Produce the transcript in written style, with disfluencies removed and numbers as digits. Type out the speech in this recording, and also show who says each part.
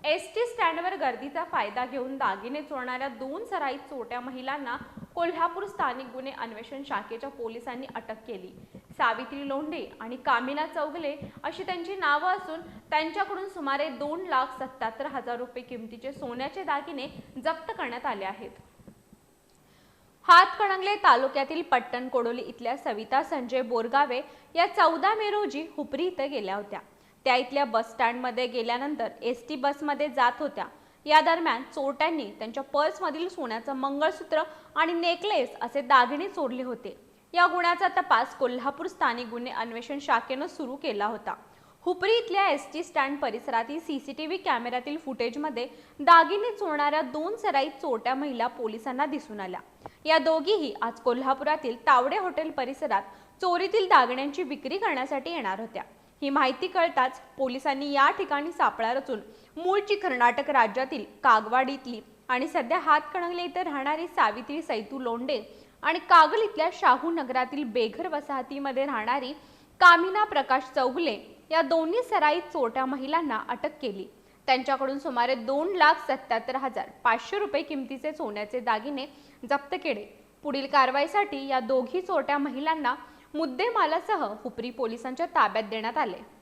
Speaker 1: ST स्टँडवर गर्दीचा फायदा घेऊन दागिने चोरणाऱ्या दोन सराईत चोरट्या महिलांना कोल्हापूर स्थानिक गुन्हे अन्वेषण शाखेच्या पोलिसांनी अटक केली। सावित्री लोंढे आणि कामिला चौगले अशी त्यांची नावं असून त्यांच्याकडून सुमारे 2,77,000 रुपये किमतीचे सोन्याचे दागिने जप्त करण्यात आले आहेत। हातकणंगले तालुक्यातील पट्टण कोडोली इथल्या सविता संजय बोरगावे या 14 मे रोजी हुपरी इथे गेल्या होत्या। त्या इथल्या बस स्टँडमध्ये गेल्यानंतर एसटी बसमध्ये जात होत्या। या दरम्यान चोरट्यांनी त्यांच्या पर्समधील सोन्याचं मंगळसूत्र आणि नेकलेस असे दागिने चोरले होते। या गुन्ह्याचा तपास कोल्हापूर स्थानिक गुन्हे अन्वेषण शाखेने सुरू केला होता। हुपरी इथल्या एसटी स्टँड परिसरातील सीसीटीव्ही कॅमेऱ्यातील फुटेजमध्ये दागिने चोरणाऱ्या दोन सराईत चोरट्या महिला पोलिसांना दिसून आल्या। या दोघीही आज कोल्हापुरातील तावडे हॉटेल परिसरात चोरीतील दागिन्यांची विक्री करण्यासाठी येणार होत्या। ही माहिती कळताच पोलिसांनी या ठिकाणी सापळा रचून मूळची कर्नाटक राज्यातील कागवाडीतली आणि सध्या हातकणंगले इथे राहणारी सावित्री सैतू लोंढे आणि कागल इथल्या शाहू नगरातील बेघर वसाहतीमध्ये राहणारी कामिना प्रकाश चौगले या दोन्ही सराईत चोरट्या महिलांना अटक केली। त्यांच्याकडून सुमारे 2,77,500 रुपये किमतीचे सोन्याचे दागिने जप्त केले। पुढील कारवाईसाठी या दोघी चोरट्या महिलांना मुद्देमालासह हुपरी पोलिसांच्या ताब्यात देण्यात आले।